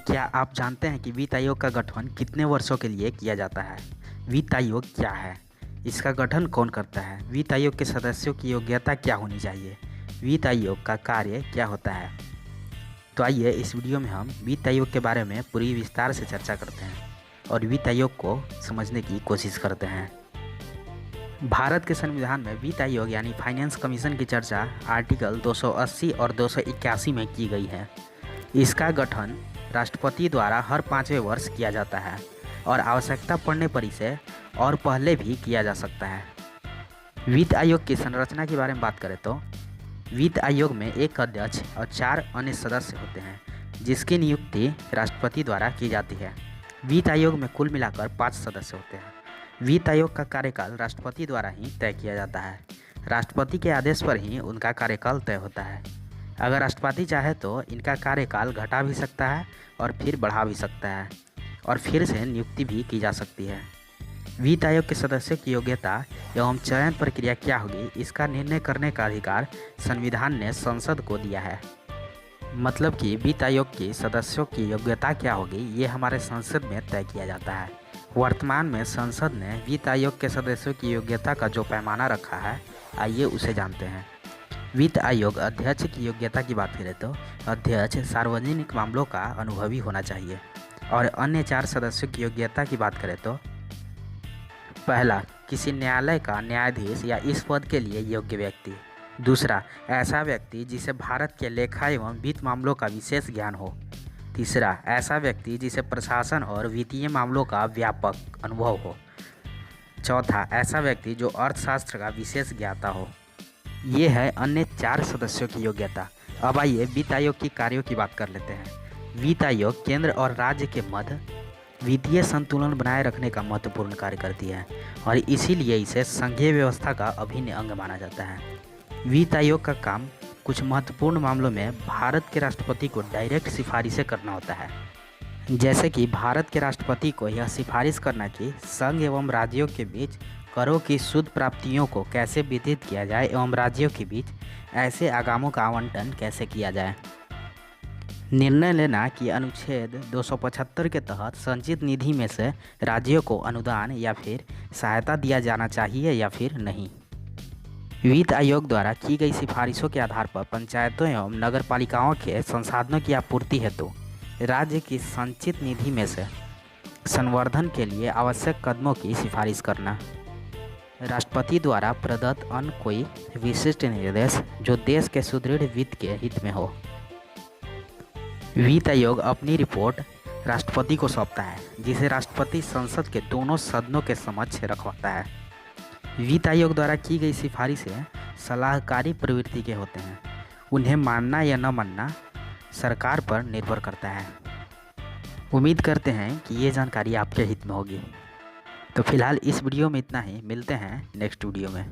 क्या आप जानते हैं कि वित्त आयोग का गठन कितने वर्षों के लिए किया जाता है? वित्त आयोग क्या है? इसका गठन कौन करता है? वित्त आयोग के सदस्यों की योग्यता क्या होनी चाहिए? वित्त आयोग का कार्य क्या होता है? तो आइए इस वीडियो में हम वित्त आयोग के बारे में पूरी विस्तार से चर्चा करते हैं और वित्त आयोग को समझने की कोशिश करते हैं। भारत के संविधान में वित्त आयोग यानी फाइनेंस कमीशन की चर्चा आर्टिकल 280 और 281 में की गई है। इसका गठन राष्ट्रपति द्वारा हर 5वें वर्ष किया जाता है और आवश्यकता पड़ने पर इसे और पहले भी किया जा सकता है। वित्त आयोग की संरचना के बारे में बात करें तो वित्त आयोग में एक अध्यक्ष और 4 अन्य सदस्य होते हैं जिसकी नियुक्ति राष्ट्रपति द्वारा की जाती है। वित्त आयोग में कुल मिलाकर 5 सदस्य होते हैं। वित्त आयोग का कार्यकाल राष्ट्रपति द्वारा ही तय किया जाता है। राष्ट्रपति के आदेश पर ही उनका कार्यकाल तय होता है। अगर राष्ट्रपति चाहे तो इनका कार्यकाल घटा भी सकता है और फिर बढ़ा भी सकता है और फिर से नियुक्ति भी की जा सकती है। वित्त आयोग के सदस्यों की योग्यता एवं चयन प्रक्रिया क्या होगी, इसका निर्णय करने का अधिकार संविधान ने संसद को दिया है। मतलब कि वित्त आयोग के सदस्यों की योग्यता क्या होगी, ये हमारे संसद में तय किया जाता है। वर्तमान में संसद ने वित्त आयोग के सदस्यों की योग्यता का जो पैमाना रखा है, आइए उसे जानते हैं। वित्त आयोग अध्यक्ष की योग्यता की बात करें तो अध्यक्ष सार्वजनिक मामलों का अनुभवी होना चाहिए और अन्य 4 सदस्यों की योग्यता की बात करें तो पहला, किसी न्यायालय का न्यायाधीश या इस पद के लिए योग्य व्यक्ति। दूसरा, ऐसा व्यक्ति जिसे भारत के लेखा एवं वित्त मामलों का विशेष ज्ञान हो। तीसरा, ऐसा व्यक्ति जिसे प्रशासन और वित्तीय मामलों का व्यापक अनुभव हो। चौथा, ऐसा व्यक्ति जो अर्थशास्त्र का विशेष ज्ञाता हो। ये है अन्य 4 सदस्यों की योग्यता। अब आइए वित्त आयोग की कार्यों की बात कर लेते हैं। वित्त आयोग केंद्र और राज्य के मध्य वित्तीय संतुलन बनाए रखने का महत्वपूर्ण कार्य करती है और इसीलिए इसे संघीय व्यवस्था का अभिन्न अंग माना जाता है। वित्त आयोग का काम कुछ महत्वपूर्ण मामलों में भारत के राष्ट्रपति को डायरेक्ट सिफारिशें करना होता है। जैसे कि भारत के राष्ट्रपति को यह सिफारिश करना कि संघ एवं राज्यों के बीच करों की शुद्ध प्राप्तियों को कैसे वितरित किया जाए एवं राज्यों के बीच ऐसे आगामों का आवंटन कैसे किया जाए। निर्णय लेना कि अनुच्छेद 275 के तहत संचित निधि में से राज्यों को अनुदान या फिर सहायता दिया जाना चाहिए या फिर नहीं। वित्त आयोग द्वारा की गई सिफारिशों के आधार पर पंचायतों एवं नगरपालिकाओं के संसाधनों की आपूर्ति हेतु राज्य की संचित निधि में से संवर्धन के लिए आवश्यक कदमों की सिफारिश करना। राष्ट्रपति द्वारा प्रदत्त अन्य कोई विशिष्ट निर्देश जो देश के सुदृढ़ वित्त के हित में हो। वित्त आयोग अपनी रिपोर्ट राष्ट्रपति को सौंपता है जिसे राष्ट्रपति संसद के दोनों सदनों के समक्ष रखवाता है। वित्त आयोग द्वारा की गई सिफारिशें सलाहकारी प्रवृत्ति के होते हैं। उन्हें मानना या न मानना सरकार पर निर्भर करता है। उम्मीद करते हैं कि ये जानकारी आपके हित में होगी। तो फिलहाल इस वीडियो में इतना ही। मिलते हैं नेक्स्ट वीडियो में।